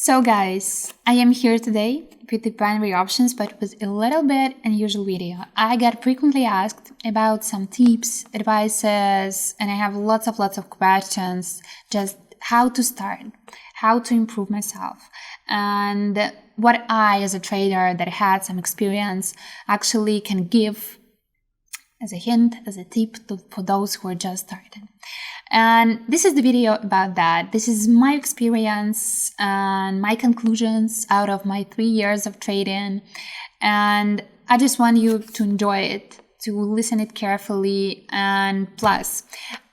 So guys, I am here today with the binary options, but with a little bit unusual video. I get frequently asked about some tips, advices, and I have lots of questions, just how to start, how to improve myself, and what I, as a trader that had some experience, actually can give as a hint, as a tip for those who are just starting. And this is the video about that. This is my experience and my conclusions out of my 3 years of trading. And I just want you to enjoy it, to listen it carefully. And plus,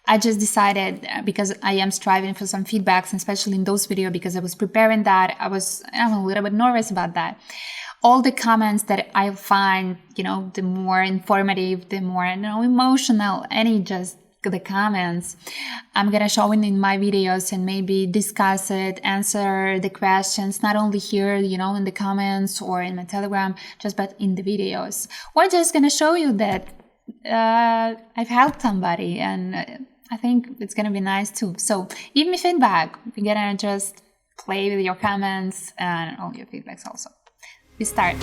I just decided, because I am striving for some feedbacks, and especially in those videos, because I was preparing that, I'm a little bit nervous about that. All the comments that I find, the more informative, the more, emotional, the comments, I'm gonna show it in my videos and maybe discuss it, answer the questions, not only here, in the comments or in my Telegram, but in the videos. Or just gonna show you that I've helped somebody, and I think it's gonna be nice too. So give me feedback. We're gonna just play with your comments and all your feedbacks also. We start.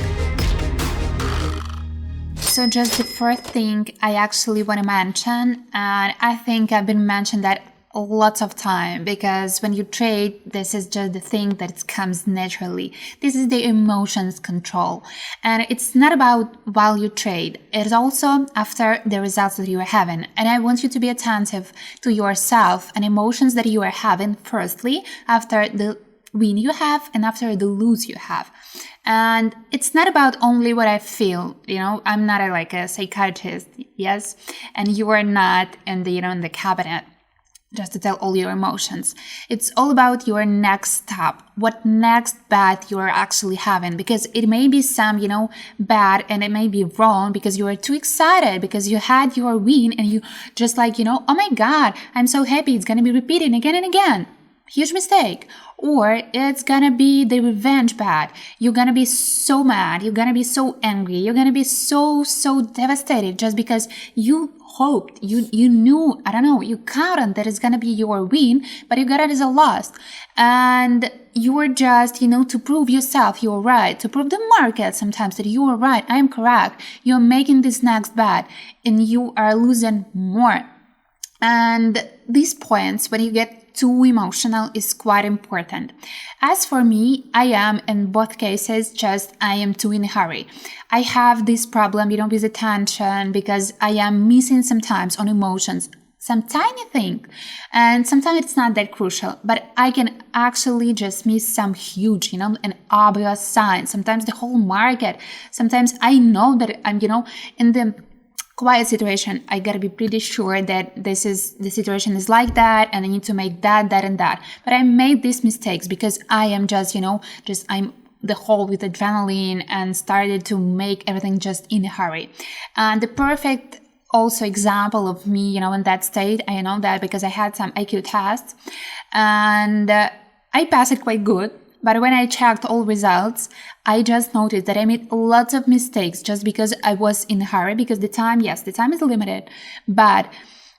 So just the first thing I actually want to mention, and I think I've been mentioning that lots of time, because when you trade, this is just the thing that comes naturally. This is the emotions control. And it's not about while you trade. It's also after the results that you are having. And I want you to be attentive to yourself and emotions that you are having, firstly, after the win you have and after the lose you have. And it's not about only what I feel, I'm not a psychiatrist, yes, and you are not in the cabinet just to tell all your emotions. It's all about your next step, what next bet you are actually having, because it may be some, bad, and it may be wrong because you are too excited because you had your win and you just oh my God, I'm so happy, it's going to be repeating again and again. Huge mistake. Or it's gonna be the revenge bet. You're gonna be so mad. You're gonna be so angry. You're gonna be so devastated just because you hoped, you knew, you counted that it's gonna be your win, but you got it as a loss. And you were just, to prove yourself you're right, to prove the market sometimes that you are right, I am correct. You're making this next bet and you are losing more. And these points, when you get too emotional, is quite important. As for me, I am in both cases I am too in a hurry. I have this problem, with attention, because I am missing sometimes on emotions, some tiny thing, and sometimes it's not that crucial, but I can actually just miss some huge, an obvious sign. Sometimes the whole market, sometimes I know that I'm, in the quiet situation, I gotta be pretty sure that the situation is like that, and I need to make that, and that. But I made these mistakes because I am I'm the whole with adrenaline and started to make everything just in a hurry. And the perfect also example of me, in that state, I know that because I had some IQ tests and I passed it quite good. But when I checked all results, I just noticed that I made lots of mistakes just because I was in a hurry, because the time is limited. But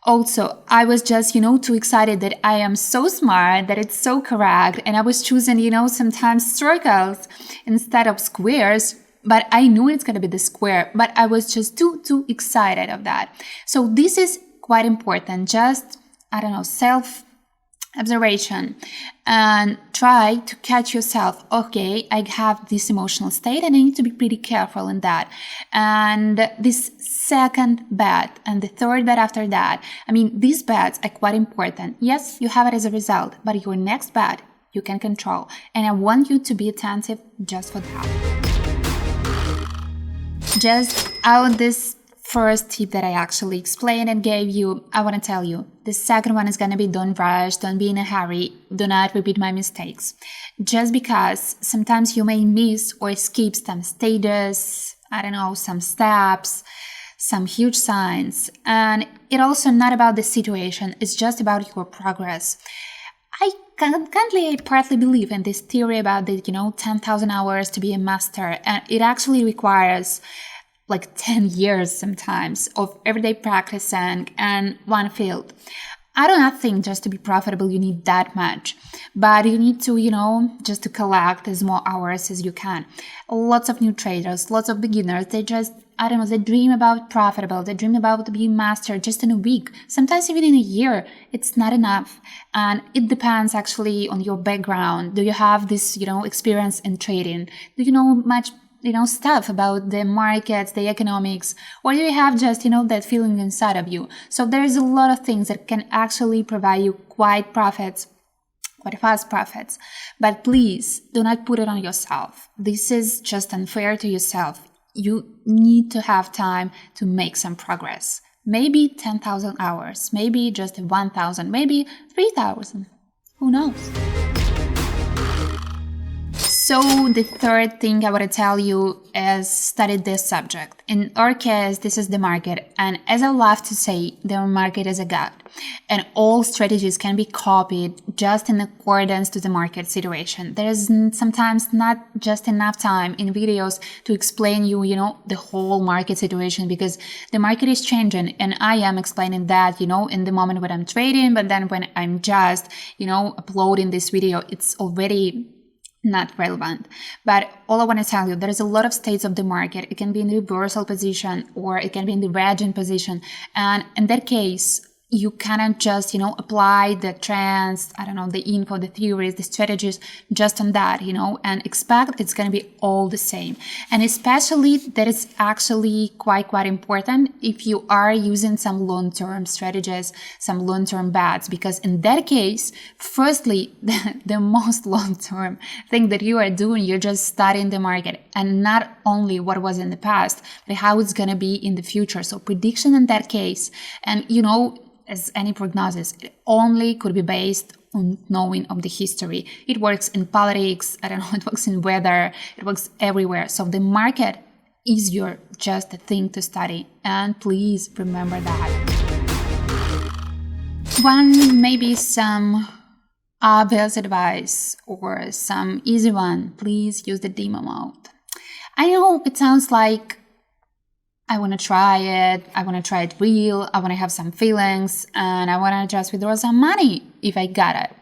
also, I was just, too excited that I am so smart, that it's so correct. And I was choosing, sometimes circles instead of squares. But I knew it's going to be the square. But I was just too excited of that. So this is quite important. Just, self-observation, and try to catch yourself. Okay, I have this emotional state and I need to be pretty careful in that. And this second bet and the third bet after that, these bets are quite important. Yes, you have it as a result, but your next bet you can control. And I want you to be attentive just for that. Just out this first tip that I actually explained and gave you, I want to tell you, the second one is going to be don't rush, don't be in a hurry, do not repeat my mistakes. Just because sometimes you may miss or skip some stages, some steps, some huge signs. And it's also not about the situation, it's just about your progress. I partly believe in this theory about the, 10,000 hours to be a master, and it actually requires 10 years sometimes of everyday practicing and one field. I do not think just to be profitable you need that much, but you need to, just to collect as more hours as you can. Lots of new traders, lots of beginners, they just, I don't know, they dream about profitable, they dream about being master just in a week, sometimes even in a year. It's not enough. And it depends actually on your background. Do you have this, experience in trading? Do you know much stuff about the markets, the economics, or do you have just, that feeling inside of you? So there's a lot of things that can actually provide you quite fast profits. But please do not put it on yourself. This is just unfair to yourself. You need to have time to make some progress. Maybe 10,000 hours, maybe just 1,000, maybe 3,000. Who knows? So the third thing I want to tell you is study this subject. In our case, this is the market. And as I love to say, the market is a god. And all strategies can be copied just in accordance to the market situation. There's sometimes not just enough time in videos to explain you, the whole market situation, because the market is changing. And I am explaining that, in the moment when I'm trading, but then when I'm just, uploading this video, it's already not relevant. But all I want to tell you, there is a lot of states of the market. It can be in the reversal position or it can be in the raging position. And in that case, you cannot just, apply the trends, the info, the theories, the strategies just on that, and expect it's going to be all the same. And especially that is actually quite important if you are using some long-term strategies, some long-term bets, because in that case, firstly, the most long-term thing that you are doing, you're just studying the market and not only what was in the past, but how it's going to be in the future. So prediction in that case, and as any prognosis, it only could be based on knowing of the history. It works in politics, it works in weather, it works everywhere. So the market is just a thing to study. And please remember that. Maybe some obvious advice or some easy one, please use the demo mode. I know it sounds like I want to try it real, I want to have some feelings, and I want to just withdraw some money if I got it.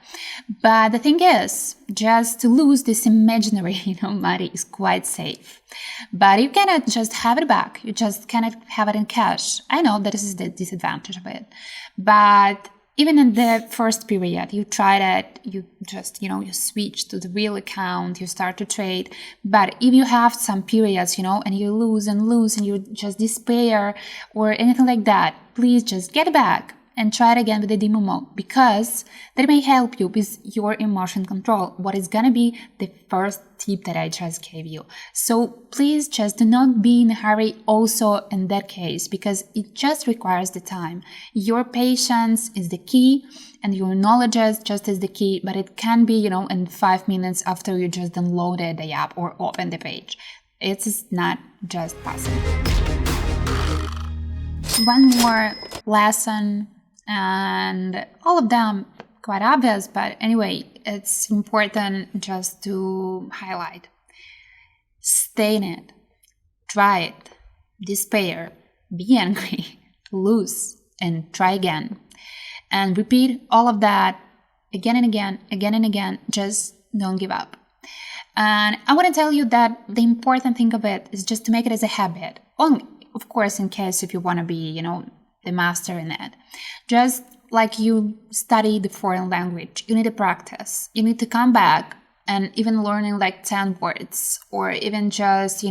But the thing is, just to lose this imaginary money is quite safe. But you cannot just have it back, you just cannot have it in cash. I know that this is the disadvantage of it. But even in the first period, you tried it, you just, you switch to the real account, you start to trade. But if you have some periods, and you lose and you just despair or anything like that, please just get it back and try it again with the demo mode, because that may help you with your emotion control, what is gonna be the first tip that I just gave you. So please just do not be in a hurry also in that case, because it just requires the time. Your patience is the key and your knowledge is just as the key, but it can be, in 5 minutes after you just downloaded the app or open the page. It's not just possible. One more lesson, and all of them quite obvious, but anyway, it's important just to highlight. Stay in it, try it, despair, be angry, lose, and try again. And repeat all of that again and again, just don't give up. And I want to tell you that the important thing of it is just to make it as a habit. Only, of course, in case if you want to be, the master in it. Just like you study the foreign language, you need to practice. You need to come back and even learning like 10 words, or even just,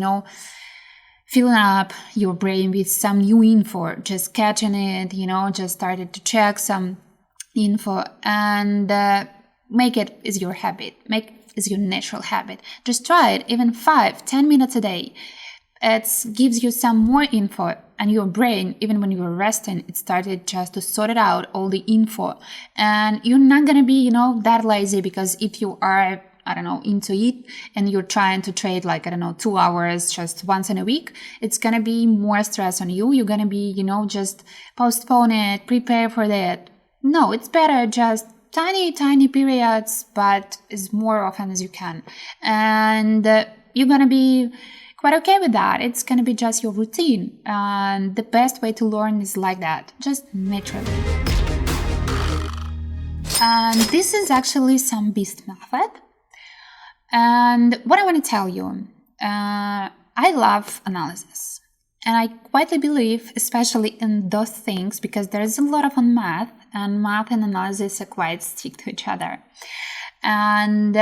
filling up your brain with some new info, just catching it, just started to check some info and make it as your habit, make it as your natural habit. Just try it, even 5-10 minutes a day. It gives you some more info, and your brain, even when you're resting, it started just to sort it out, all the info. And you're not going to be, that lazy, because if you are, into it and you're trying to trade 2 hours just once in a week, it's going to be more stress on you. You're going to be, just postpone it, prepare for that. No, it's better just tiny periods, but as more often as you can. And you're going to be quite okay with that. It's going to be just your routine. And the best way to learn is like that, just naturally. And this is actually some BEAST method. And what I want to tell you, I love analysis. And I quietly believe, especially in those things, because there is a lot of on math, and math and analysis are quite stick to each other. And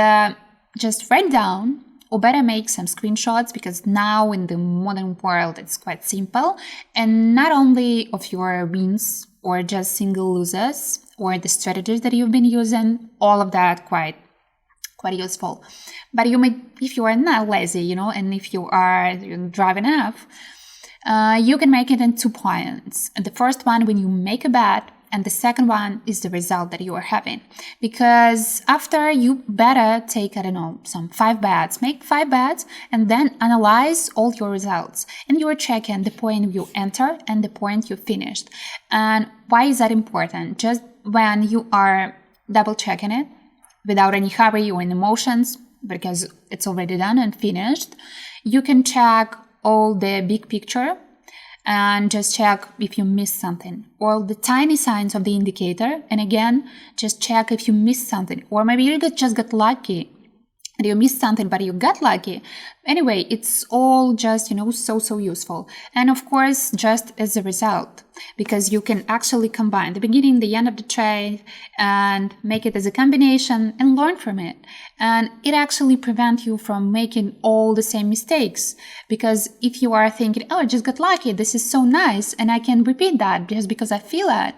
just write down, or better make some screenshots, because now in the modern world it's quite simple, and not only of your wins or just single losers or the strategies that you've been using, all of that quite useful. But you may, if you are not lazy, and if you are drive enough, you can make it in 2 points. And the first one, when you make a bet, and the second one is the result that you are having. Because after, you better take, some 5 bets, make 5 bets, and then analyze all your results. And you are checking the point you enter and the point you finished. And why is that important? Just when you are double checking it, without any hurry or any emotions, because it's already done and finished, you can check all the big picture and just check if you missed something, or the tiny signs of the indicator. And again, just check if you missed something, or maybe you just got lucky and you missed something, but you got lucky. Anyway, it's all just, so useful. And of course, just as a result, because you can actually combine the beginning, the end of the trade, and make it as a combination and learn from it. And it actually prevents you from making all the same mistakes. Because if you are thinking, oh, I just got lucky, this is so nice, and I can repeat that just because I feel it.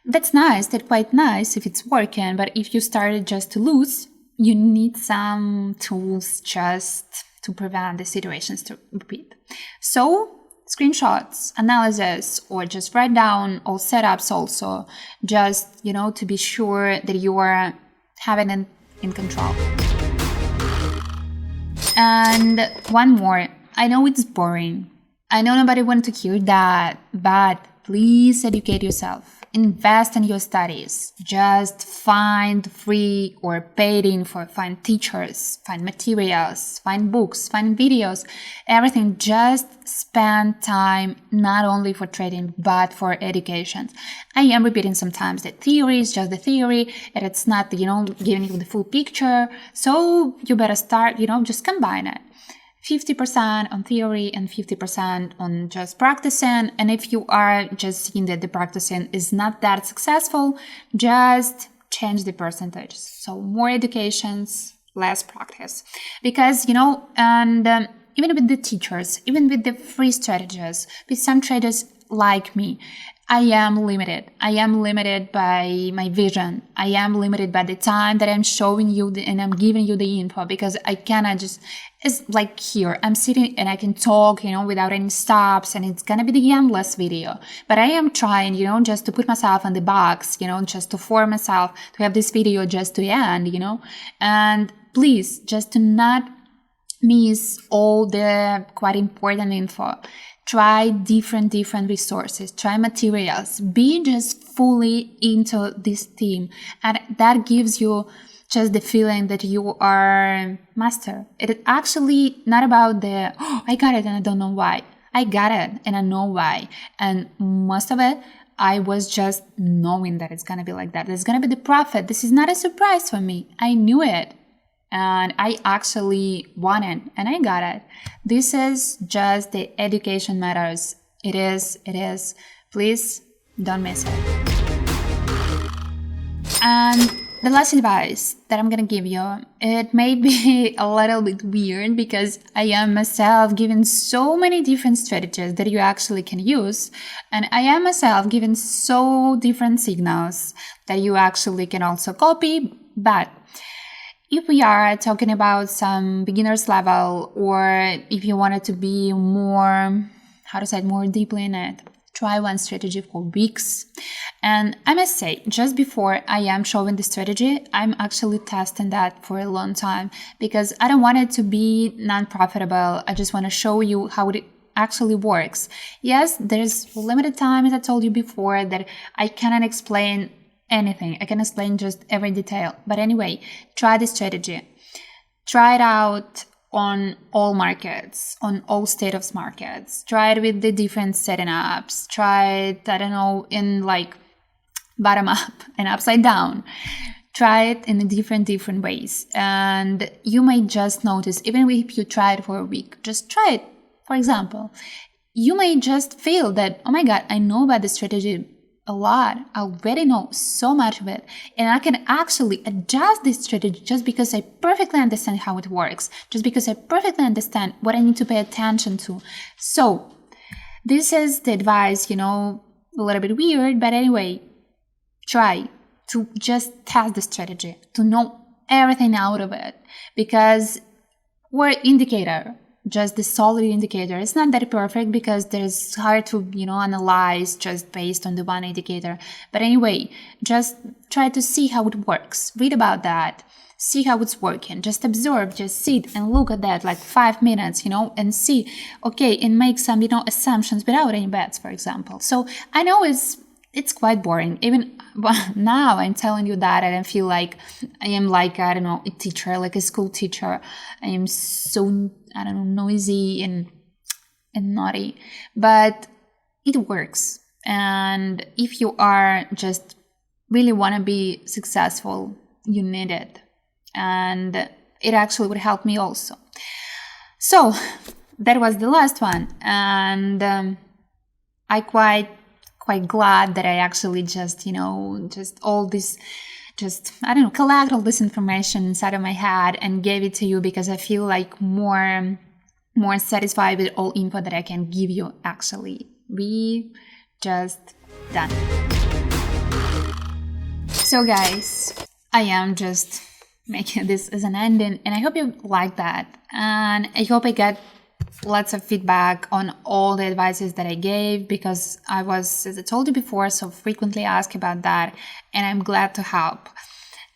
That's nice, that's quite nice if it's working. But if you started just to lose, you need some tools just to prevent the situations to repeat. So, screenshots, analysis, or just write down all setups also, just, to be sure that you are having it in control. And one more. I know it's boring. I know nobody wants to hear that, but please educate yourself. Invest in your studies. Just find free or paid info, find teachers, find materials, find books, find videos, everything. Just spend time not only for trading, but for education. I am repeating sometimes that theory is just the theory, and it's not, giving you the full picture. So you better start, just combine it. 50% on theory and 50% on just practicing. And if you are just seeing that the practicing is not that successful, just change the percentage. So more educations, less practice. Because, and even with the teachers, even with the free strategies, with some traders like me, I am limited. I am limited by my vision. I am limited by the time that I'm showing you and I'm giving you the info, because I cannot just, it's like here, I'm sitting and I can talk, without any stops, and it's gonna be the endless video. But I am trying, just to put myself in the box, just to force myself to have this video just to end, and please, just to not miss all the quite important info. Try different resources, try materials, be just fully into this team. And that gives you just the feeling that you are master. It is actually not about I got it and I don't know why. I got it and I know why. And most of it, I was just knowing that it's going to be like that. It's going to be the profit. This is not a surprise for me. I knew it. And I actually won it, and I got it. This is just the education matters. It is. Please don't miss it. And the last advice that I'm gonna give you, it may be a little bit weird, because I am myself given so many different strategies that you actually can use. And I am myself given so different signals that you actually can also copy. But if we are talking about some beginner's level, or if you wanted to be more, more deeply in it, try one strategy for weeks. And I must say, just before I am showing the strategy, I'm actually testing that for a long time, because I don't want it to be non-profitable. I just want to show you how it actually works. Yes, there's limited time, as I told you before, that I cannot explain anything. I can explain just every detail. But anyway, try the strategy. Try it out on all markets, on all state of markets. Try it with the different setting ups. Try it, in bottom up and upside down. try it in different ways, and you might just notice, even if you try it for a week, just try it. For example, you might just feel that, oh my god, I know about the strategy a lot. I already know so much of it, and I can actually adjust this strategy just because I perfectly understand how it works, just because I perfectly understand what I need to pay attention to. So this is the advice, a little bit weird, but anyway, try to just test the strategy, to know everything out of it, because we're indicator, just the solid indicator. It's not that perfect because there's hard to, analyze just based on the one indicator. But anyway, just try to see how it works. Read about that. See how it's working. Just observe, just sit and look at that like 5 minutes, and see, okay, and make some, assumptions without any bets, for example. So I know it's quite boring. Even now I'm telling you that I don't feel like I am like, I don't know, a teacher, like a school teacher. I am so, I don't know, noisy and naughty, but it works. And if you are just really want to be successful, you need it. And it actually would help me also. So that was the last one. And I quite glad that I actually just all this, collect all this information inside of my head and gave it to you, because I feel like more satisfied with all info that I can give you. Actually, we just done. So guys, I am just making this as an ending, and I hope you like that, and I hope I get lots of feedback on all the advices that I gave, because I was, as I told you before, so frequently asked about that, and I'm glad to help.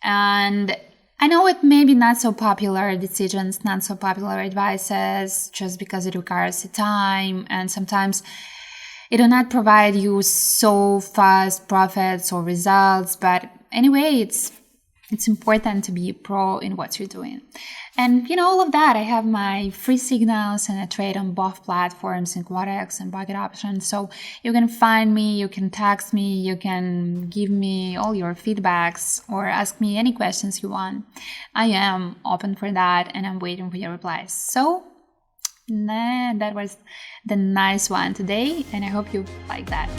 And I know it may be not so popular decisions, not so popular advices, just because it requires time, and sometimes it will not provide you so fast profits or results. But anyway, it's important to be pro in what you're doing. And all of that, I have my free signals, and I trade on both platforms, in Quadex and Bucket Options. So you can find me, you can text me, you can give me all your feedbacks, or ask me any questions you want. I am open for that, and I'm waiting for your replies. So that was the nice one today, and I hope you like that.